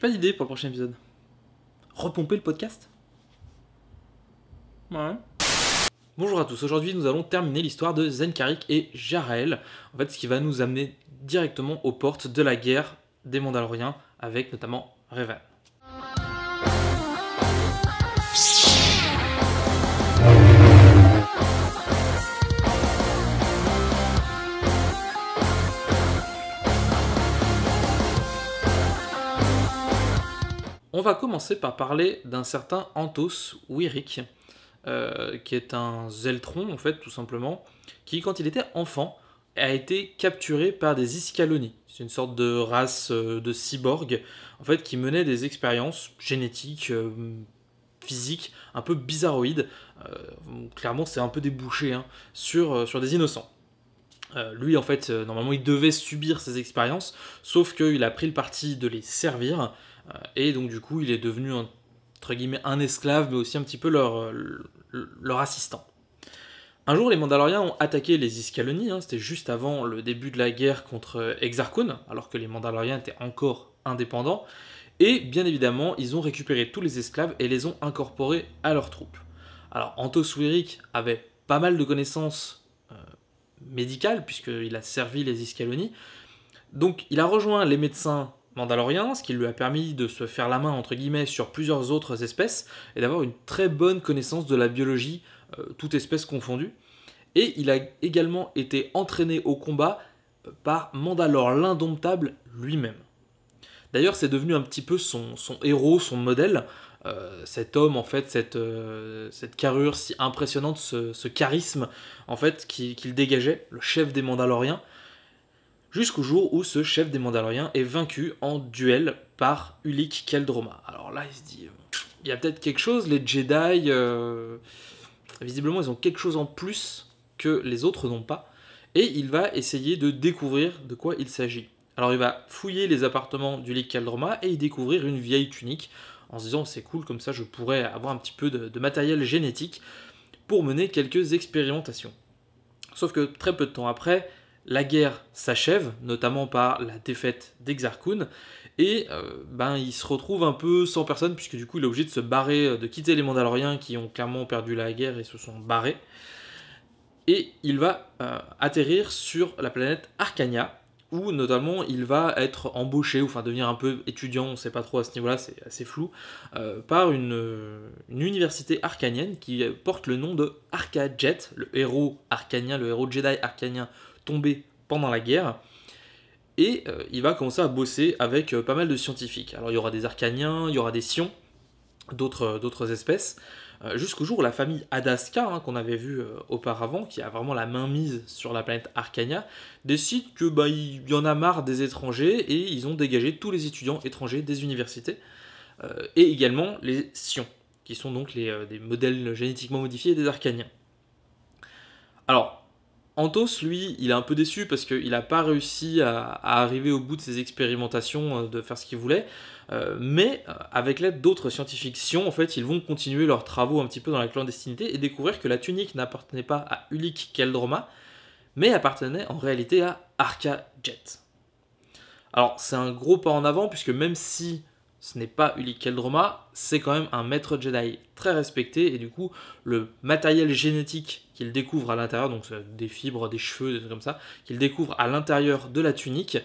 pas d'idée pour le prochain épisode. Repomper le podcast? Ouais. Bonjour à tous, aujourd'hui nous allons terminer l'histoire de Zenkarik et Jarael, en fait ce qui va nous amener directement aux portes de la guerre des Mandaloriens, avec notamment Revan. On va commencer par parler d'un certain Antos Wyrick, qui est un Zeltron, en fait, tout simplement, qui, quand il était enfant, a été capturé par des Iskalloni. C'est une sorte de race de cyborg, en fait, qui menait des expériences génétiques, physiques, un peu bizarroïdes. Clairement, c'est un peu des bouchées, hein, sur des innocents. Lui, en fait, normalement, il devait subir ces expériences, sauf qu'il a pris le parti de les servir, et donc, du coup, il est devenu, entre guillemets, un esclave, mais aussi un petit peu leur assistant. Un jour, les Mandaloriens ont attaqué les Iskalloni, hein, c'était juste avant le début de la guerre contre Exar Kun, alors que les Mandaloriens étaient encore indépendants, et bien évidemment, ils ont récupéré tous les esclaves et les ont incorporés à leurs troupes. Alors, Antos Wyrick avait pas mal de connaissances médicales, puisqu'il a servi les Iskalloni, donc il a rejoint les médecins mandaloriens, ce qui lui a permis de se faire la main, entre guillemets, sur plusieurs autres espèces, et d'avoir une très bonne connaissance de la biologie, toute espèce confondue. Et il a également été entraîné au combat par Mandalore l'Indomptable lui-même. D'ailleurs, c'est devenu un petit peu son héros, son modèle, cet homme, en fait, cette carrure si impressionnante, ce charisme, en fait, qu'il dégageait, le chef des Mandaloriens, jusqu'au jour où ce chef des Mandaloriens est vaincu en duel par Ulic Qel-Droma. Alors là, il se dit, il y a peut-être quelque chose, les Jedi, visiblement, ils ont quelque chose en plus que les autres n'ont pas, et il va essayer de découvrir de quoi il s'agit. Alors il va fouiller les appartements d'Ulic Qel-Droma et y découvrir une vieille tunique, en se disant, c'est cool, comme ça je pourrais avoir un petit peu de matériel génétique pour mener quelques expérimentations. Sauf que très peu de temps après, la guerre s'achève, notamment par la défaite d'Exar Kun, et il se retrouve un peu sans personne, puisque du coup il est obligé de se barrer, de quitter les Mandaloriens qui ont clairement perdu la guerre et se sont barrés. Et il va atterrir sur la planète Arcania, où notamment il va être embauché, ou enfin devenir un peu étudiant, on ne sait pas trop à ce niveau-là, c'est assez flou, par une université arcanienne qui porte le nom de Arca-Jet, le héros arcanien, le héros Jedi arcanien tombé pendant la guerre, et il va commencer à bosser avec pas mal de scientifiques. Alors il y aura des arcaniens, il y aura des sions, d'autres espèces, jusqu'au jour où la famille Adaska, hein, qu'on avait vu auparavant, qui a vraiment la main mise sur la planète Arcania, décide que il y en a marre des étrangers, et ils ont dégagé tous les étudiants étrangers des universités, et également les sions, qui sont donc des modèles génétiquement modifiés des arcaniens. Alors, Antos, lui, il est un peu déçu parce qu'il n'a pas réussi à arriver au bout de ses expérimentations, de faire ce qu'il voulait, mais avec l'aide d'autres scientifiques Sion, en fait, ils vont continuer leurs travaux un petit peu dans la clandestinité et découvrir que la tunique n'appartenait pas à Ulic Qel-Droma, mais appartenait en réalité à Arca-Jet. Alors, c'est un gros pas en avant, puisque même si ce n'est pas Ulic Qel-Droma, c'est quand même un maître Jedi très respecté, et du coup, le matériel génétique qu'il découvre à l'intérieur, donc des fibres, des cheveux, des trucs comme ça, qu'il découvre à l'intérieur de la tunique,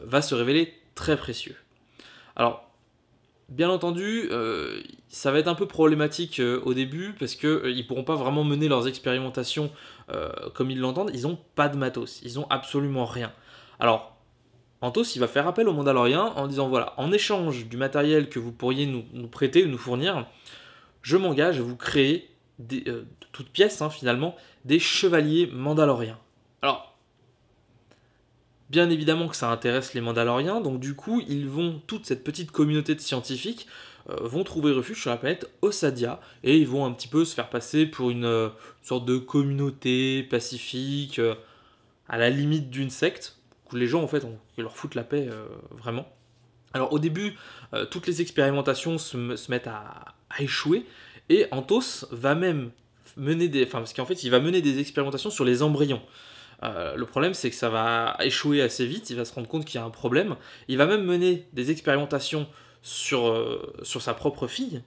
va se révéler très précieux. Alors, bien entendu, ça va être un peu problématique au début, parce qu'ils ne pourront pas vraiment mener leurs expérimentations comme ils l'entendent, ils n'ont pas de matos, ils n'ont absolument rien. Alors, Antos, il va faire appel aux Mandaloriens en disant, voilà, en échange du matériel que vous pourriez nous prêter ou nous fournir, je m'engage à vous créer, de toutes pièces, hein, finalement, des chevaliers mandaloriens. Alors, bien évidemment que ça intéresse les Mandaloriens, donc du coup, toute cette petite communauté de scientifiques vont trouver refuge sur la planète Ossadia, et ils vont un petit peu se faire passer pour une sorte de communauté pacifique, à la limite d'une secte, où les gens, en fait, ils leur foutent la paix, vraiment. Alors au début, toutes les expérimentations se mettent à échouer, et Antos va même mener parce qu'en fait, il va mener des expérimentations sur les embryons. Le problème, c'est que ça va échouer assez vite, il va se rendre compte qu'il y a un problème. Il va même mener des expérimentations sur sa propre fille,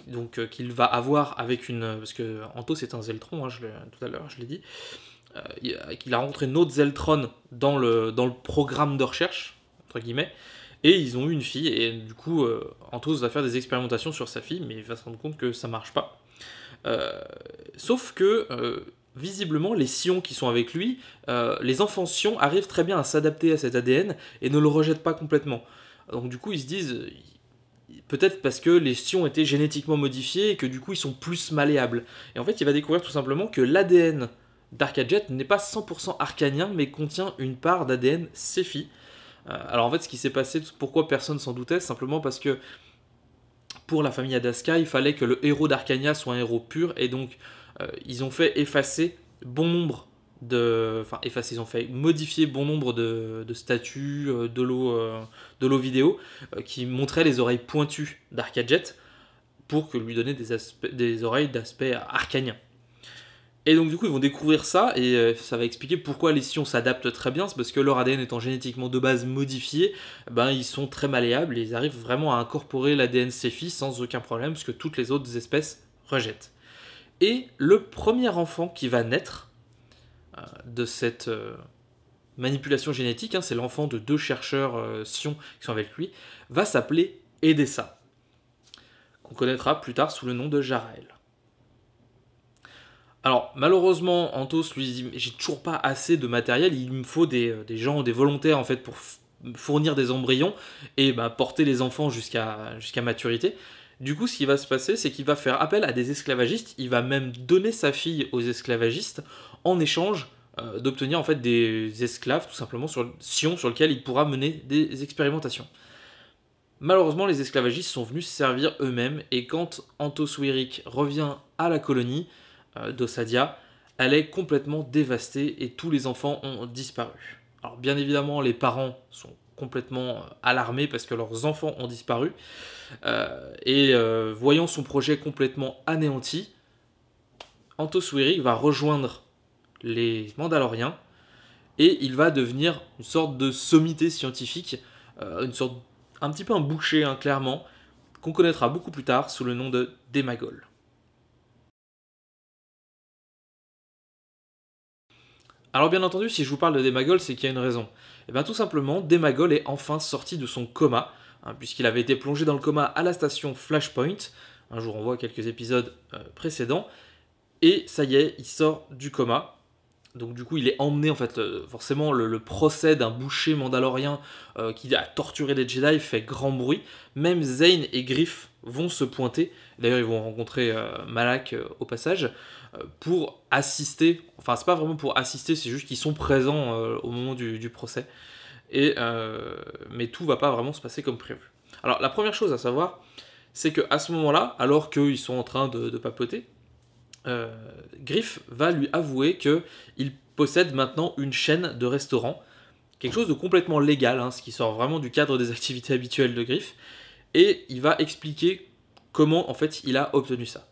donc qu'il va avoir avec une... Parce que Antos c'est un Zeltron, hein, tout à l'heure je l'ai dit, qu'il a rencontré une autre Zeltron dans le programme de recherche, entre guillemets, et ils ont eu une fille, et du coup, Antos va faire des expérimentations sur sa fille, mais il va se rendre compte que ça marche pas. Sauf que, visiblement, les Sions qui sont avec lui, les enfants Sions arrivent très bien à s'adapter à cet ADN et ne le rejettent pas complètement. Donc du coup, ils se disent, peut-être parce que les Sions étaient génétiquement modifiés et que du coup, ils sont plus malléables. Et en fait, il va découvrir tout simplement que l'ADN d'Arcajet n'est pas 100% arcanien, mais contient une part d'ADN Cephi. Alors en fait, ce qui s'est passé, pourquoi personne s'en doutait, simplement parce que pour la famille Adaska, il fallait que le héros d'Arcania soit un héros pur, et donc ils ont fait effacer bon nombre de... Enfin, effacer, ils ont fait modifier bon nombre de statues, de l'eau vidéo, qui montraient les oreilles pointues d'Arcajet, pour que lui donner des oreilles d'aspect arcanien. Et donc du coup ils vont découvrir ça, et ça va expliquer pourquoi les Sions s'adaptent très bien. C'est parce que leur ADN étant génétiquement de base modifié, ben, ils sont très malléables et ils arrivent vraiment à incorporer l'ADN Cephi sans aucun problème, parce que toutes les autres espèces rejettent. Et le premier enfant qui va naître de cette manipulation génétique, hein, c'est l'enfant de 2 chercheurs Sions qui sont avec lui, va s'appeler Edessa, qu'on connaîtra plus tard sous le nom de Jarael. Alors, malheureusement, Antos lui dit « J'ai toujours pas assez de matériel, il me faut des gens, des volontaires, en fait, pour fournir des embryons et porter les enfants jusqu'à maturité. » Du coup, ce qui va se passer, c'est qu'il va faire appel à des esclavagistes, il va même donner sa fille aux esclavagistes en échange d'obtenir en fait des esclaves, tout simplement, Sions sur lesquels il pourra mener des expérimentations. Malheureusement, les esclavagistes sont venus se servir eux-mêmes, et quand Antos Wyrick revient à la colonie d'Ossadia, elle est complètement dévastée et tous les enfants ont disparu. Alors bien évidemment, les parents sont complètement alarmés parce que leurs enfants ont disparu, et voyant son projet complètement anéanti, Antos Wyrick va rejoindre les Mandaloriens et il va devenir une sorte de sommité scientifique, une sorte, un petit peu un boucher, hein, clairement, qu'on connaîtra beaucoup plus tard sous le nom de Démagol. Alors bien entendu, si je vous parle de Démagol, c'est qu'il y a une raison. Et bien tout simplement, Démagol est enfin sorti de son coma, hein, puisqu'il avait été plongé dans le coma à la station Flashpoint. Je vous renvoie à quelques épisodes précédents. Et ça y est, il sort du coma. Donc du coup, il est emmené, en fait, forcément, le procès d'un boucher mandalorien qui a torturé les Jedi fait grand bruit. Même Zane et Griff vont se pointer. D'ailleurs, ils vont rencontrer Malak au passage pour assister. Enfin, c'est pas vraiment pour assister, c'est juste qu'ils sont présents au moment du procès. Mais tout va pas vraiment se passer comme prévu. Alors, la première chose à savoir, c'est qu'à ce moment-là, alors qu'ils sont en train de papoter, Griff va lui avouer qu'il possède maintenant une chaîne de restaurants, quelque chose de complètement légal, hein, ce qui sort vraiment du cadre des activités habituelles de Griff, et il va expliquer comment en fait il a obtenu ça.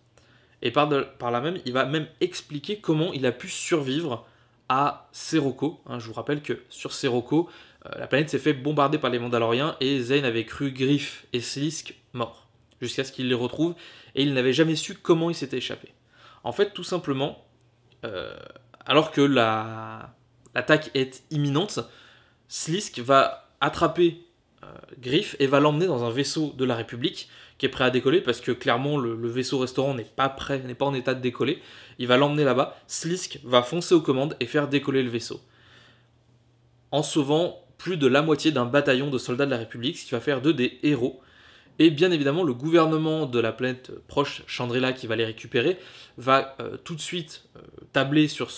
Et par là même, il va même expliquer comment il a pu survivre à Serroco. Je vous rappelle que sur Serroco, la planète s'est fait bombarder par les Mandaloriens et Zane avait cru Griff et Slisk morts, jusqu'à ce qu'il les retrouve, et il n'avait jamais su comment il s'était échappé. En fait, tout simplement, alors que l'attaque est imminente, Slisk va attraper Griff et va l'emmener dans un vaisseau de la République qui est prêt à décoller, parce que clairement le vaisseau restaurant n'est pas en état de décoller. Il va l'emmener là-bas, Slisk va foncer aux commandes et faire décoller le vaisseau, en sauvant plus de la moitié d'un bataillon de soldats de la République, ce qui va faire d'eux des héros. Et bien évidemment, le gouvernement de la planète proche, Chandrila, qui va les récupérer, va tout de suite tabler sur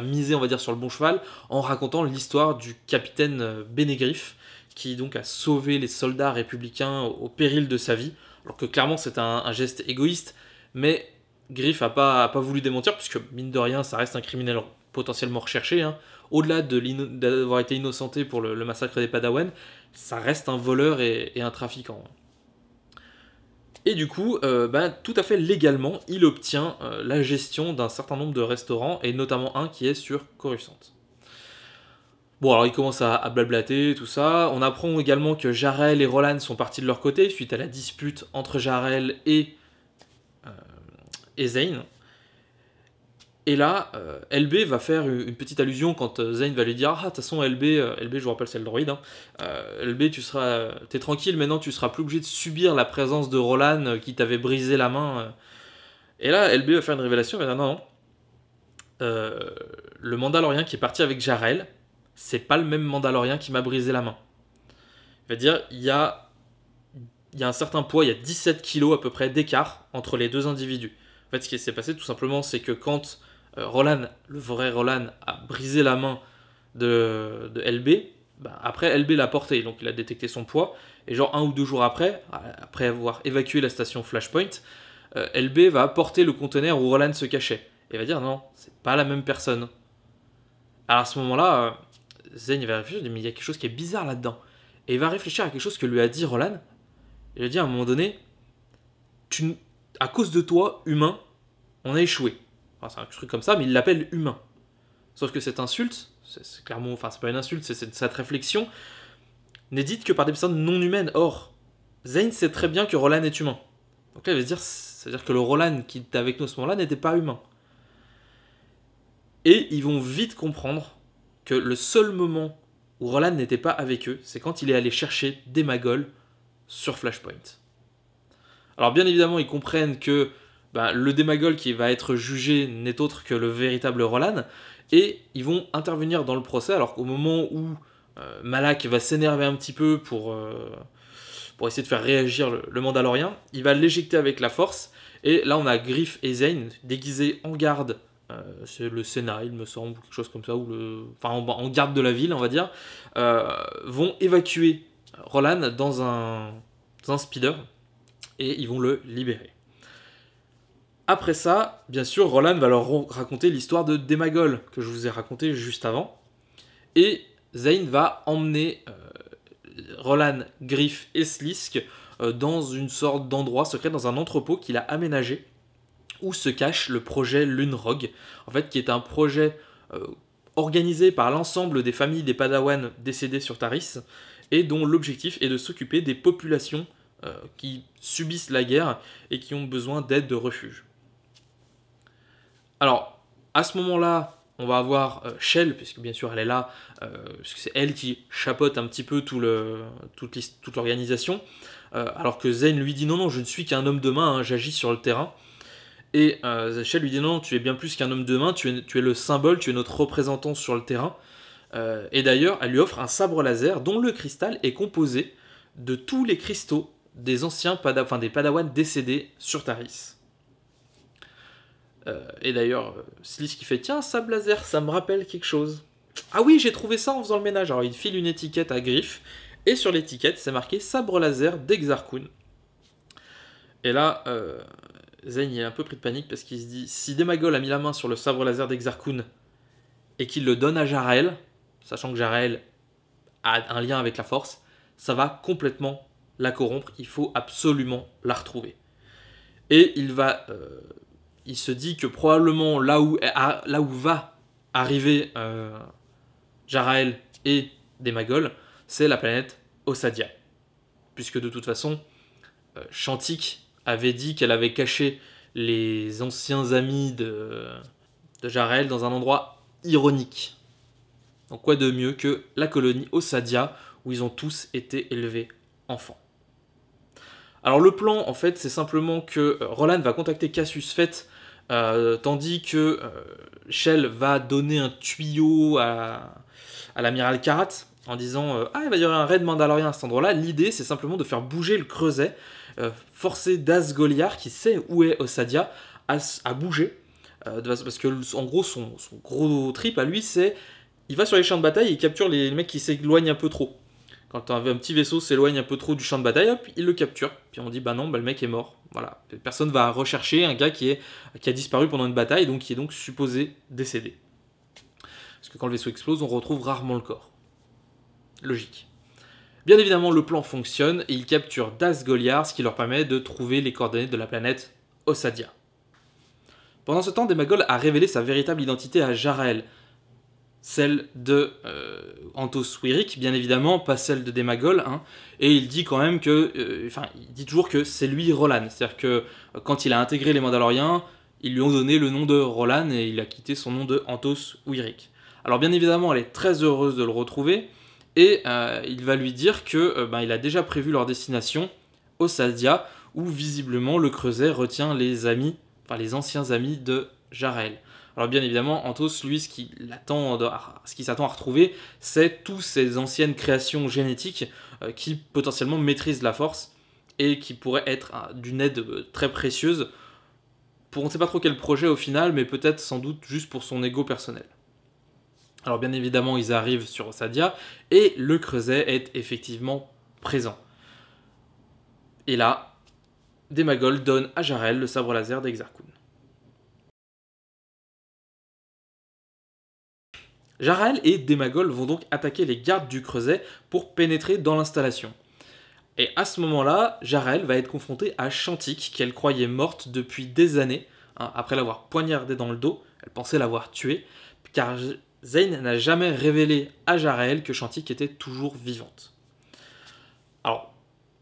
miser, on va dire, sur le bon cheval, en racontant l'histoire du capitaine Benegriff, qui donc a sauvé les soldats républicains au péril de sa vie, alors que clairement c'est un geste égoïste, mais Griff a pas voulu démentir, puisque mine de rien, ça reste un criminel potentiellement recherché, hein. Au-delà d'avoir été innocenté pour le massacre des Padawan, ça reste un voleur et un trafiquant. Et du coup, tout à fait légalement, il obtient la gestion d'un certain nombre de restaurants, et notamment un qui est sur Coruscant. Bon, alors il commence à blablater, tout ça. On apprend également que Jarel et Roland sont partis de leur côté suite à la dispute entre Jarel et Zane. Et là, LB va faire une petite allusion quand Zane va lui dire ah, de toute façon, LB, je vous rappelle, c'est le droïde. Hein. LB, t'es tranquille, maintenant tu seras plus obligé de subir la présence de Roland qui t'avait brisé la main. Et là, LB va faire une révélation, il va dire non, non. Le Mandalorien qui est parti avec Jarel, c'est pas le même Mandalorien qui m'a brisé la main. Il va dire il y a un certain poids, il y a 17 kilos à peu près d'écart entre les deux individus. En fait, ce qui s'est passé tout simplement, c'est que quand Roland, le vrai Roland, a brisé la main de LB, bah, après LB l'a porté, donc il a détecté son poids, et genre 1 ou 2 jours après avoir évacué la station Flashpoint, LB va porter le conteneur où Roland se cachait. Et va dire non, c'est pas la même personne. Alors à ce moment-là, Zane va réfléchir, mais il y a quelque chose qui est bizarre là-dedans. Et il va réfléchir à quelque chose que lui a dit Roland. Il a dit à un moment donné, à cause de toi, humain, on a échoué. Enfin, c'est un truc comme ça, mais il l'appelle humain. Sauf que cette insulte, c'est clairement, enfin c'est pas une insulte, c'est cette réflexion, n'est dite que par des personnes non humaines. Or, Zane sait très bien que Roland est humain. Donc là, il va se dire, c'est-à-dire que le Roland qui était avec nous à ce moment-là n'était pas humain. Et ils vont vite comprendre que le seul moment où Roland n'était pas avec eux, c'est quand il est allé chercher des Maggols sur Flashpoint. Alors bien évidemment, ils comprennent que le Démagol qui va être jugé n'est autre que le véritable Roland, et ils vont intervenir dans le procès, alors qu'au moment où Malak va s'énerver un petit peu pour essayer de faire réagir le Mandalorien, il va l'éjecter avec la force, et là on a Griff et Zane déguisés en garde, c'est le Sénat il me semble, quelque chose comme ça, en garde de la ville on va dire, vont évacuer Roland dans un speeder, et ils vont le libérer. Après ça, bien sûr, Roland va leur raconter l'histoire de Démagol, que je vous ai raconté juste avant. Et Zane va emmener Roland, Griff et Slisk dans une sorte d'endroit secret, dans un entrepôt qu'il a aménagé, où se cache le projet Lune Rogue, en fait, qui est un projet organisé par l'ensemble des familles des Padawan décédés sur Taris, et dont l'objectif est de s'occuper des populations qui subissent la guerre et qui ont besoin d'aide, de refuge. Alors, à ce moment-là, on va avoir Shell, puisque bien sûr elle est là, puisque c'est elle qui chapeaute un petit peu toute l'organisation, alors que Zane lui dit non, je ne suis qu'un homme de main, hein, j'agis sur le terrain. Et Shell lui dit non, tu es bien plus qu'un homme de main, tu es le symbole, tu es notre représentant sur le terrain. Et d'ailleurs, elle lui offre un sabre laser dont le cristal est composé de tous les cristaux des anciens des Padawan décédés sur Taris. Et d'ailleurs, Slisk qui fait tiens, sabre laser, ça me rappelle quelque chose. Ah oui, j'ai trouvé ça en faisant le ménage. Alors il file une étiquette à Griff, et sur l'étiquette, c'est marqué sabre laser d'Exar Kun. Et là, Zane il est un peu pris de panique parce qu'il se dit si Démagol a mis la main sur le sabre laser d'Exar Kun et qu'il le donne à Jarael, sachant que Jarael a un lien avec la force, ça va complètement la corrompre, il faut absolument la retrouver. Et il se dit que probablement là où va arriver Jarael et Démagol, c'est la planète Ossadia. Puisque de toute façon, Shantik avait dit qu'elle avait caché les anciens amis de Jarael dans un endroit ironique. Donc quoi de mieux que la colonie Ossadia, où ils ont tous été élevés enfants. Alors le plan, en fait, c'est simplement que Roland va contacter Cassius Fett, tandis que Shell va donner un tuyau à l'amiral Karat, en disant il va y avoir un raid mandalorien à cet endroit-là. L'idée, c'est simplement de faire bouger le creuset, forcer Daz Goliar, qui sait où est Ossadia, à bouger. Parce que, en gros, son gros trip à lui, c'est il va sur les champs de bataille et il capture les mecs qui s'éloignent un peu trop. Quand un petit vaisseau s'éloigne un peu trop du champ de bataille, hop, il le capture. Puis on dit, non, le mec est mort. Voilà. Personne va rechercher un gars qui a disparu pendant une bataille, donc qui est donc supposé décéder. Parce que quand le vaisseau explose, on retrouve rarement le corps. Logique. Bien évidemment, le plan fonctionne et il capture Daz Goliar, ce qui leur permet de trouver les coordonnées de la planète Ossadia. Pendant ce temps, Démagol a révélé sa véritable identité à Jarael. celle de Antos Wiric, bien évidemment, pas celle de Démagol, hein, et il dit quand même que, il dit toujours que c'est lui Rolan, c'est-à-dire que quand il a intégré les Mandaloriens, ils lui ont donné le nom de Rolan et il a quitté son nom de Antos Wiric. Alors bien évidemment, elle est très heureuse de le retrouver, et il va lui dire que il a déjà prévu leur destination au Sadia, où visiblement le Creuset retient les anciens amis de Jarael. Alors bien évidemment, Antos, lui, ce qu'il s'attend à retrouver, c'est toutes ces anciennes créations génétiques qui potentiellement maîtrisent la force et qui pourraient être d'une aide très précieuse pour on ne sait pas trop quel projet au final, mais peut-être sans doute juste pour son ego personnel. Alors bien évidemment, ils arrivent sur Sadia et le Creuset est effectivement présent. Et là, Démagol donne à Jarael le sabre laser d'Exar Kun. Jarael et Démagol vont donc attaquer les gardes du Creuset pour pénétrer dans l'installation. Et à ce moment-là, Jarael va être confrontée à Shantik, qu'elle croyait morte depuis des années, hein, après l'avoir poignardée dans le dos. Elle pensait l'avoir tuée, car Zane n'a jamais révélé à Jarael que Shantik était toujours vivante. Alors,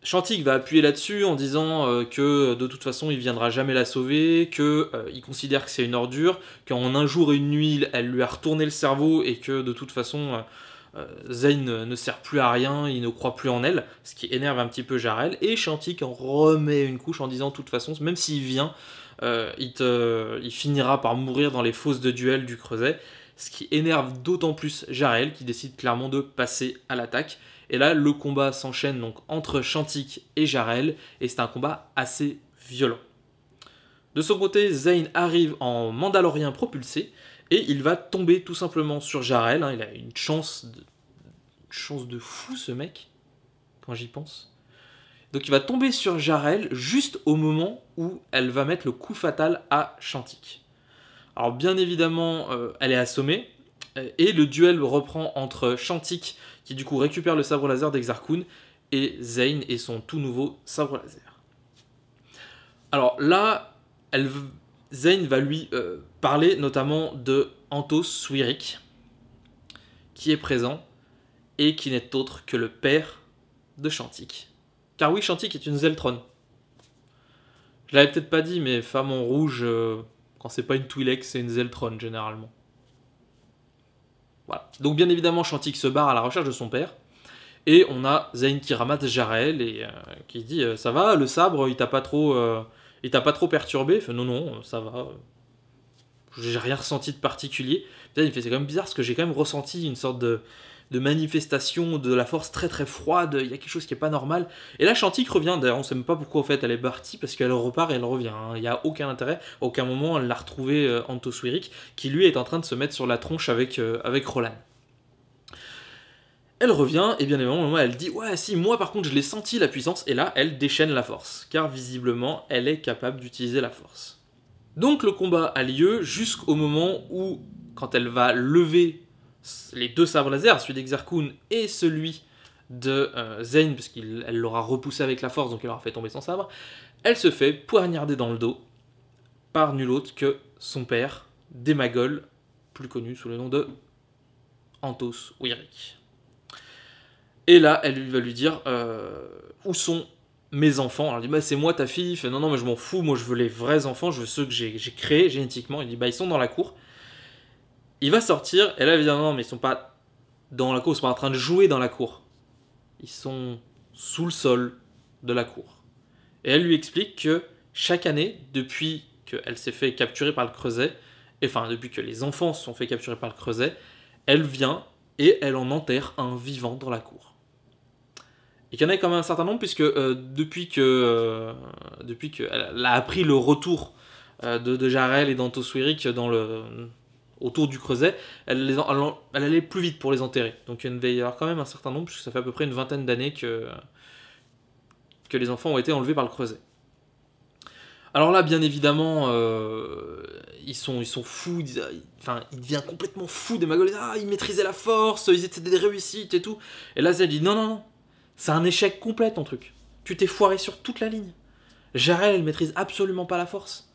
Shantik va appuyer là-dessus en disant que de toute façon il viendra jamais la sauver, qu'il considère que c'est une ordure, qu'en un jour et une nuit elle lui a retourné le cerveau et que de toute façon Zane ne sert plus à rien, il ne croit plus en elle, ce qui énerve un petit peu Jarael, et Shantik en remet une couche en disant de toute façon, même s'il vient, il finira par mourir dans les fosses de duel du Creuset, ce qui énerve d'autant plus Jarael qui décide clairement de passer à l'attaque. Et là, le combat s'enchaîne donc entre Shantik et Jarael, et c'est un combat assez violent. De son côté, Zane arrive en Mandalorien propulsé, et il va tomber tout simplement sur Jarael. Hein, il a une chance de fou, ce mec, quand j'y pense. Donc il va tomber sur Jarael juste au moment où elle va mettre le coup fatal à Shantik. Alors bien évidemment, elle est assommée, et le duel reprend entre Shantik, qui du coup récupère le sabre laser d'Exar Kun, et Zane et son tout nouveau sabre laser. Alors là, Zane va lui parler notamment de Antos Wiric, qui est présent, et qui n'est autre que le père de Shantik. Car oui, Shantik est une Zeltron. Je l'avais peut-être pas dit, mais femme en rouge, quand c'est pas une Twi'lek, c'est une Zeltron généralement. Voilà. Donc bien évidemment, Shantik se barre à la recherche de son père, et on a Zane qui ramasse Jarael et qui dit ça va, le sabre, il t'a pas trop perturbé? Il fait non, ça va, j'ai rien ressenti de particulier. Putain, il fait c'est quand même bizarre parce que j'ai quand même ressenti une sorte de manifestation de la force très très froide, il y a quelque chose qui est pas normal. Et là Shantik revient, d'ailleurs on sait même pas pourquoi en fait elle est partie, parce qu'elle repart et elle revient, hein. Il n'y a aucun intérêt, à aucun moment elle l'a retrouvé Antos Wiric, qui lui est en train de se mettre sur la tronche avec Rolan. Elle revient, et bien évidemment elle dit ouais si, moi par contre je l'ai senti la puissance, et là elle déchaîne la force, car visiblement elle est capable d'utiliser la force. Donc le combat a lieu jusqu'au moment où, quand elle va lever les deux sabres laser, celui d'Exar Kun et celui de Zane, parce qu'elle l'aura repoussé avec la force, donc elle aura fait tomber son sabre, elle se fait poignarder dans le dos par nul autre que son père, Démagol, plus connu sous le nom de Antos Wiric. Et là, elle va lui dire où sont mes enfants? Alors elle dit c'est moi ta fille. Il fait non mais je m'en fous, moi je veux les vrais enfants, je veux ceux que j'ai créés génétiquement. Il dit ils sont dans la cour. Il va sortir, et là elle va dire non mais ils sont pas dans la cour, ils sont pas en train de jouer dans la cour. Ils sont sous le sol de la cour. Et elle lui explique que chaque année, depuis qu'elle s'est fait capturer par le Creuset, depuis que les enfants se sont fait capturer par le Creuset, elle vient et elle en enterre un vivant dans la cour. Et qu'il y en a quand même un certain nombre, puisque depuis qu'elle a appris le retour de Jarael et d'Antos Wiric autour du Creuset, elle allait plus vite pour les enterrer. Donc il va y avoir quand même un certain nombre, puisque ça fait à peu près une vingtaine d'années que les enfants ont été enlevés par le Creuset. Alors là, bien évidemment, ils sont fous, il devient complètement fou des Magol, ils maîtrisaient la force, ils étaient des réussites et tout. Et là, Zed dit non, c'est un échec complet ton truc. Tu t'es foiré sur toute la ligne. Jarael, elle maîtrise absolument pas la force.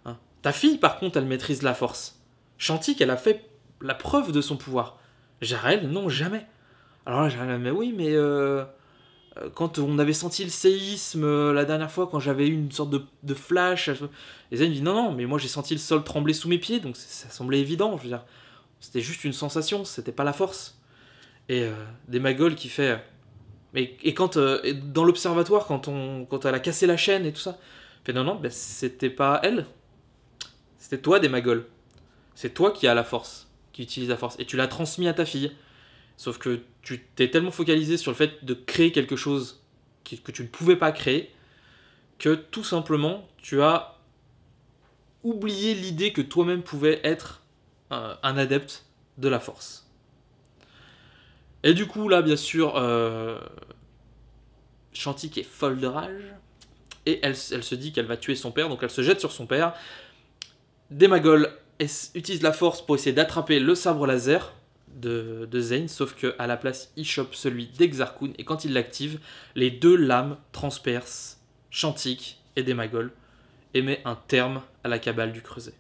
Hein. Ta fille, par contre, elle maîtrise la force. Shantik, elle a fait la preuve de son pouvoir. Jarel, non, jamais. Alors là, Jarel, mais oui, mais quand on avait senti le séisme la dernière fois, quand j'avais eu une sorte de flash, et Zayn dit non, non, mais moi j'ai senti le sol trembler sous mes pieds, donc ça semblait évident, je veux dire, c'était juste une sensation, c'était pas la force. Et des Magol qui fait... et quand, dans l'observatoire, quand elle a cassé la chaîne et tout ça, fait non, non, ben, c'était pas elle, c'était toi des Magol. C'est toi qui as la force, qui utilise la force, et tu l'as transmis à ta fille. Sauf que tu t'es tellement focalisé sur le fait de créer quelque chose que tu ne pouvais pas créer, que tout simplement, tu as oublié l'idée que toi-même pouvais être un adepte de la force. Et du coup, là, bien sûr, Shantik est folle de rage, et elle se dit qu'elle va tuer son père, donc elle se jette sur son père. Des Magol utilisent la force pour essayer d'attraper le sabre laser de Zayn, sauf qu'à la place, il chope celui d'Exarchun, et quand il l'active, les deux lames transpercent Shantik et des Magol, et met un terme à la cabale du Creuset.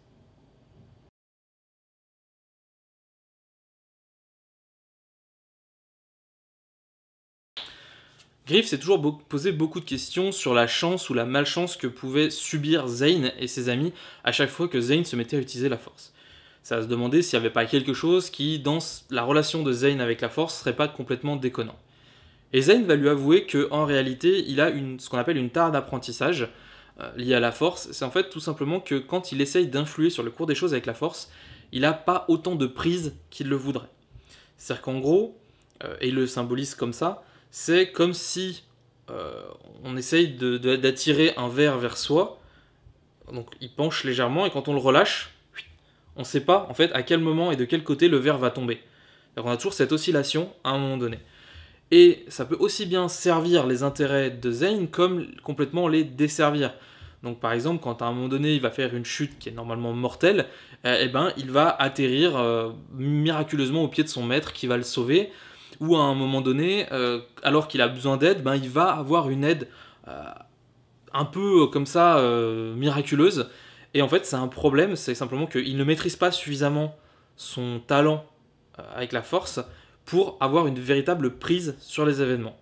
Griff s'est toujours posé beaucoup de questions sur la chance ou la malchance que pouvaient subir Zayn et ses amis à chaque fois que Zayn se mettait à utiliser la force. Ça va se demander s'il n'y avait pas quelque chose qui, dans la relation de Zayn avec la force, serait pas complètement déconnant. Et Zayn va lui avouer qu'en réalité, il a ce qu'on appelle une tare d'apprentissage liée à la force. C'est en fait tout simplement que quand il essaye d'influer sur le cours des choses avec la force, il n'a pas autant de prise qu'il le voudrait. C'est-à-dire qu'en gros, et il le symbolise comme ça, c'est comme si on essaye d'attirer un verre vers soi, donc il penche légèrement, et quand on le relâche, on ne sait pas en fait à quel moment et de quel côté le verre va tomber. Donc on a toujours cette oscillation à un moment donné. Et ça peut aussi bien servir les intérêts de Zayn comme complètement les desservir. Donc par exemple, quand à un moment donné il va faire une chute qui est normalement mortelle, eh ben, il va atterrir miraculeusement au pied de son maître qui va le sauver. Ou à un moment donné, alors qu'il a besoin d'aide, ben, il va avoir une aide un peu comme ça, miraculeuse. Et en fait, c'est un problème, c'est simplement qu'il ne maîtrise pas suffisamment son talent avec la force pour avoir une véritable prise sur les événements.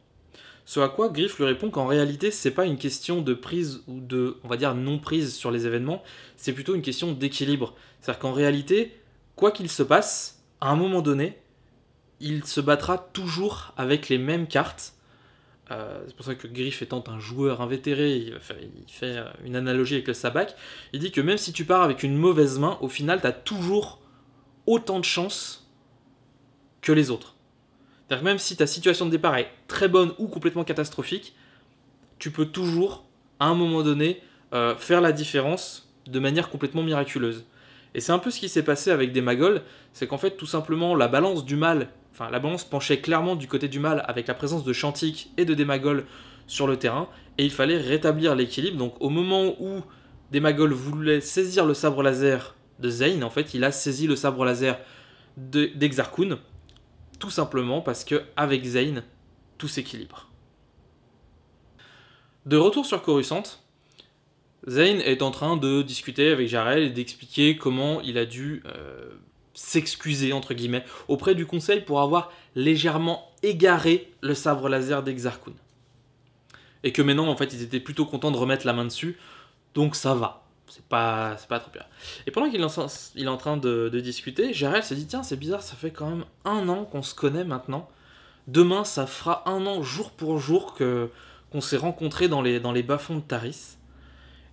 Ce à quoi Griff lui répond qu'en réalité, c'est pas une question de prise ou de, on va dire, non-prise sur les événements, c'est plutôt une question d'équilibre. C'est-à-dire qu'en réalité, quoi qu'il se passe, à un moment donné, il se battra toujours avec les mêmes cartes. C'est pour ça que Griff étant un joueur invétéré, il fait une analogie avec le sabak. Il dit que même si tu pars avec une mauvaise main, au final, tu as toujours autant de chances que les autres. C'est-à-dire que même si ta situation de départ est très bonne ou complètement catastrophique, tu peux toujours, à un moment donné, faire la différence de manière complètement miraculeuse. Et c'est un peu ce qui s'est passé avec des Magol, c'est qu'en fait, tout simplement, la balance du mal, enfin, la balance penchait clairement du côté du mal avec la présence de Shantik et de Demagol sur le terrain, et il fallait rétablir l'équilibre. Donc au moment où Demagol voulait saisir le sabre laser de Zayn, en fait, il a saisi le sabre laser d'Exarchun, tout simplement parce que avec Zayn, tout s'équilibre. De retour sur Coruscant, Zayn est en train de discuter avec Jarel et d'expliquer comment il a dû s'excuser, entre guillemets, auprès du conseil pour avoir légèrement égaré le sabre laser d'Exarchun. Et que maintenant, en fait, ils étaient plutôt contents de remettre la main dessus, donc ça va. C'est pas trop bien. Et pendant qu'il est en train de discuter, Jarel se dit, tiens, c'est bizarre, ça fait quand même 1 an qu'on se connaît maintenant. Demain, ça fera 1 an, jour pour jour, qu'on s'est rencontrés dans les bas-fonds de Taris.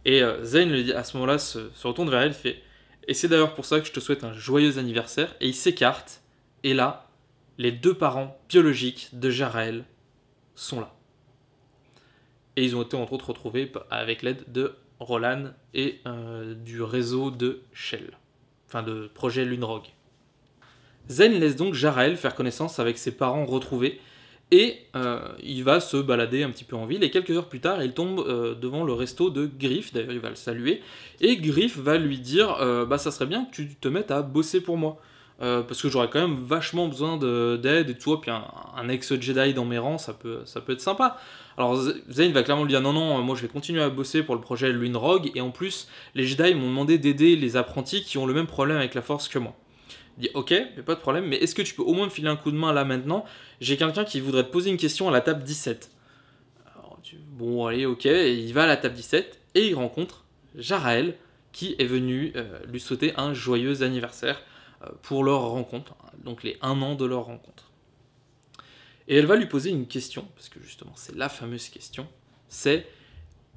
Et Zayn, à ce moment-là, se retourne vers elle et fait « Et c'est d'ailleurs pour ça que je te souhaite un joyeux anniversaire. » Et il s'écarte. Et là, les 2 parents biologiques de Jarael sont là. Et ils ont été entre autres retrouvés avec l'aide de Rolan et du réseau de Shell. Enfin, de projet Lunrogue. Zayn laisse donc Jarael faire connaissance avec ses parents retrouvés. Et il va se balader un petit peu en ville, et quelques heures plus tard, il tombe devant le resto de Griff, d'ailleurs il va le saluer, et Griff va lui dire bah ça serait bien que tu te mettes à bosser pour moi, parce que j'aurais quand même vachement besoin d'aide et tout, puis un ex-Jedi dans mes rangs, ça peut être sympa. Alors Zayn va clairement lui dire non, moi je vais continuer à bosser pour le projet Lunrogue, et en plus, les Jedi m'ont demandé d'aider les apprentis qui ont le même problème avec la force que moi. Il dit ok, mais pas de problème, mais est-ce que tu peux au moins me filer un coup de main là maintenant? J'ai quelqu'un qui voudrait te poser une question à la table 17. Alors, bon, allez, ok, et il va à la table 17 et il rencontre Jaraël qui est venu lui souhaiter un joyeux anniversaire pour leur rencontre, donc les 1 an de leur rencontre. Et elle va lui poser une question, parce que justement c'est la fameuse question, c'est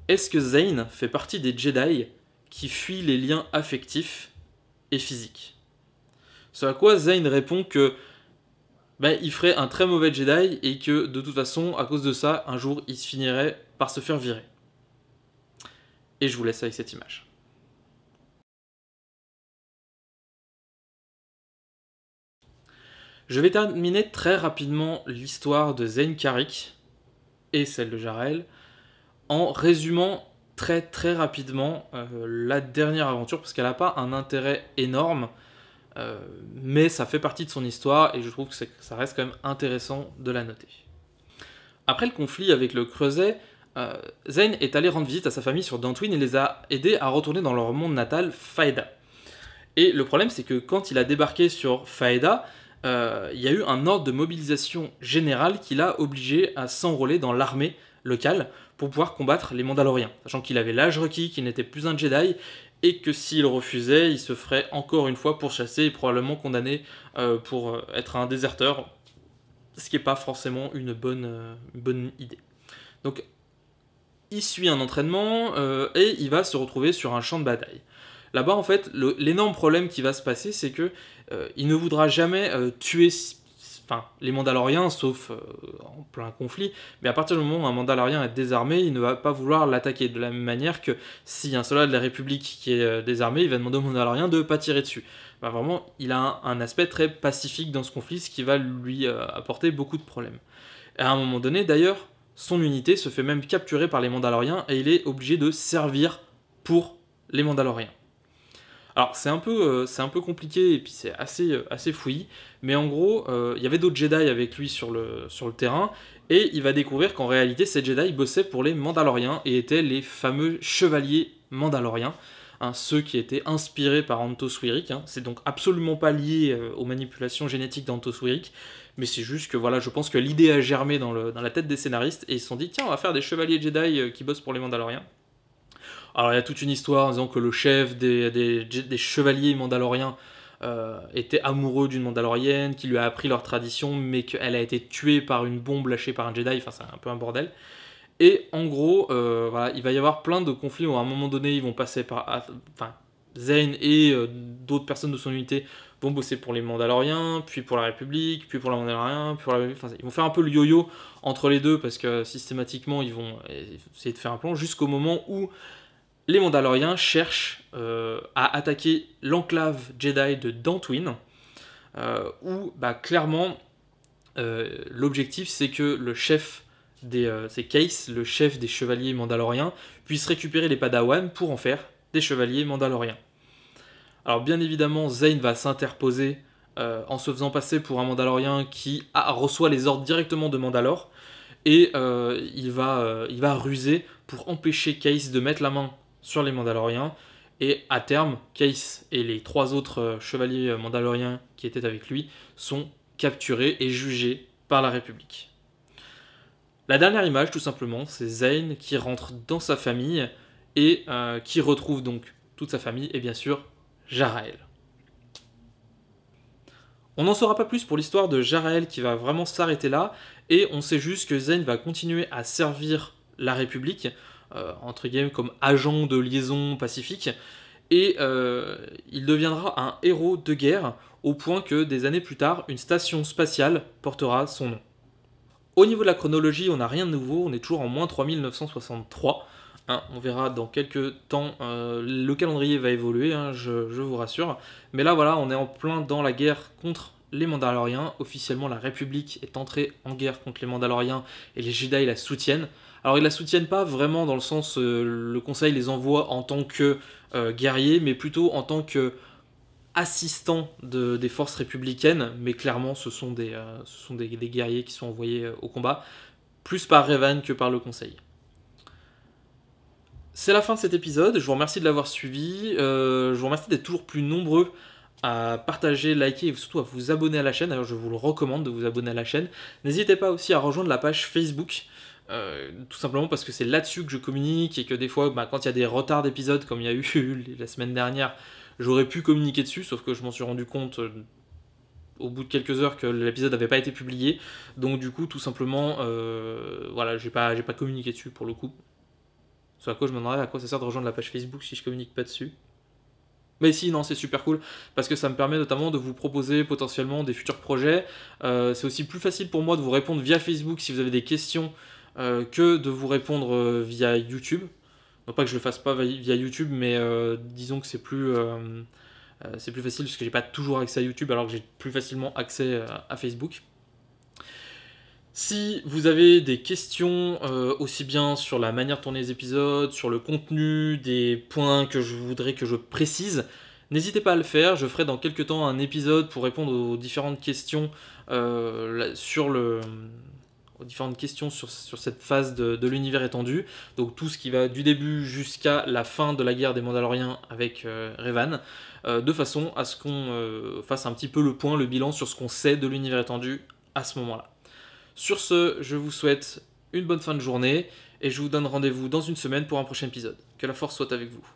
est-ce que Zane fait partie des Jedi qui fuient les liens affectifs et physiques? Ce à quoi Zane répond que il ferait un très mauvais Jedi et que de toute façon, à cause de ça, un jour il se finirait par se faire virer. Et je vous laisse avec cette image. Je vais terminer très rapidement l'histoire de Zane Carrick et celle de Jaraël en résumant très très rapidement la dernière aventure parce qu'elle n'a pas un intérêt énorme, mais ça fait partie de son histoire et je trouve que ça reste quand même intéressant de la noter. Après le conflit avec le Creuset, Zane est allé rendre visite à sa famille sur Dantooine et les a aidés à retourner dans leur monde natal, Faeda. Et le problème, c'est que quand il a débarqué sur Faeda, il y a eu un ordre de mobilisation générale qui l'a obligé à s'enrôler dans l'armée locale pour pouvoir combattre les Mandaloriens, sachant qu'il avait l'âge requis, qu'il n'était plus un Jedi, et que s'il refusait, il se ferait encore une fois pourchasser et probablement condamné pour être un déserteur, ce qui n'est pas forcément une bonne idée. Donc, il suit un entraînement et il va se retrouver sur un champ de bataille. Là-bas, en fait, l'énorme problème qui va se passer, c'est que il ne voudra jamais tuer les Mandaloriens, sauf en plein conflit, mais à partir du moment où un Mandalorien est désarmé, il ne va pas vouloir l'attaquer, de la même manière que si un soldat de la République qui est désarmé, il va demander au Mandalorien de ne pas tirer dessus. Vraiment, il a un aspect très pacifique dans ce conflit, ce qui va lui apporter beaucoup de problèmes. Et à un moment donné, d'ailleurs, son unité se fait même capturer par les Mandaloriens et il est obligé de servir pour les Mandaloriens. Alors c'est un peu compliqué et puis c'est assez fouillis, mais en gros, il y avait d'autres Jedi avec lui sur le terrain, et il va découvrir qu'en réalité, ces Jedi bossaient pour les Mandaloriens et étaient les fameux chevaliers Mandaloriens, ceux qui étaient inspirés par Antos Wyrick. C'est donc absolument pas lié aux manipulations génétiques d'Antos Wyrick, mais c'est juste que voilà, je pense que l'idée a germé dans la tête des scénaristes, et ils se sont dit, tiens, on va faire des chevaliers Jedi qui bossent pour les Mandaloriens. Alors il y a toute une histoire en disant que le chef des chevaliers mandaloriens était amoureux d'une mandalorienne, qui lui a appris leur tradition, mais qu'elle a été tuée par une bombe lâchée par un Jedi, enfin c'est un peu un bordel. Et en gros, voilà, il va y avoir plein de conflits où à un moment donné ils vont passer par... Enfin, Zane et d'autres personnes de son unité vont bosser pour les Mandaloriens, puis pour la République, puis pour les Mandaloriens, puis pour la... Enfin, ils vont faire un peu le yo-yo entre les deux parce que systématiquement ils vont essayer de faire un plan jusqu'au moment où les Mandaloriens cherchent à attaquer l'enclave Jedi de Dantooine, où clairement l'objectif c'est que le chef c'est Case, le chef des chevaliers mandaloriens, puisse récupérer les Padawan pour en faire des chevaliers mandaloriens. Alors bien évidemment, Zane va s'interposer en se faisant passer pour un Mandalorien qui reçoit les ordres directement de Mandalore, et il va ruser pour empêcher Case de mettre la main sur les Mandaloriens, et à terme, Case et les 3 autres chevaliers mandaloriens qui étaient avec lui sont capturés et jugés par la République. La dernière image, tout simplement, c'est Zane qui rentre dans sa famille et qui retrouve donc toute sa famille et bien sûr Jaraël. On n'en saura pas plus pour l'histoire de Jaraël qui va vraiment s'arrêter là, et on sait juste que Zane va continuer à servir la République, entre guillemets comme agent de liaison pacifique, et il deviendra un héros de guerre au point que des années plus tard, une station spatiale portera son nom. Au niveau de la chronologie, on n'a rien de nouveau, on est toujours en moins 3963. On verra dans quelques temps, le calendrier va évoluer, je vous rassure. Mais là, voilà, on est en plein dans la guerre contre les Mandaloriens. Officiellement, la République est entrée en guerre contre les Mandaloriens et les Jedi la soutiennent. Alors, ils la soutiennent pas vraiment dans le sens, le Conseil les envoie en tant que guerriers, mais plutôt en tant que assistants des forces républicaines, mais clairement ce sont des guerriers qui sont envoyés au combat, plus par Revan que par le Conseil. C'est la fin de cet épisode, je vous remercie de l'avoir suivi, je vous remercie d'être toujours plus nombreux à partager, liker et surtout à vous abonner à la chaîne. D'ailleurs, je vous le recommande de vous abonner à la chaîne. N'hésitez pas aussi à rejoindre la page Facebook. Tout simplement parce que c'est là-dessus que je communique et que des fois, quand il y a des retards d'épisodes comme il y a eu la semaine dernière, j'aurais pu communiquer dessus, sauf que je m'en suis rendu compte au bout de quelques heures que l'épisode n'avait pas été publié. Donc du coup, tout simplement, voilà, j'ai pas communiqué dessus pour le coup. C'est à quoi je me demandais à quoi ça sert de rejoindre la page Facebook si je communique pas dessus. Mais si, non, c'est super cool, parce que ça me permet notamment de vous proposer potentiellement des futurs projets. C'est aussi plus facile pour moi de vous répondre via Facebook si vous avez des questions que de vous répondre via YouTube. Non pas que je le fasse pas via YouTube, mais disons que c'est plus facile parce que j'ai pas toujours accès à YouTube alors que j'ai plus facilement accès à Facebook. Si vous avez des questions aussi bien sur la manière de tourner les épisodes, sur le contenu, des points que je voudrais que je précise, n'hésitez pas à le faire. Je ferai dans quelques temps un épisode pour répondre aux différentes questions aux différentes questions sur cette phase de l'univers étendu. Donc tout ce qui va du début jusqu'à la fin de la guerre des Mandaloriens avec Revan, de façon à ce qu'on fasse un petit peu le point, le bilan sur ce qu'on sait de l'univers étendu à ce moment-là. Sur ce, je vous souhaite une bonne fin de journée et je vous donne rendez-vous dans une semaine pour un prochain épisode. Que la force soit avec vous.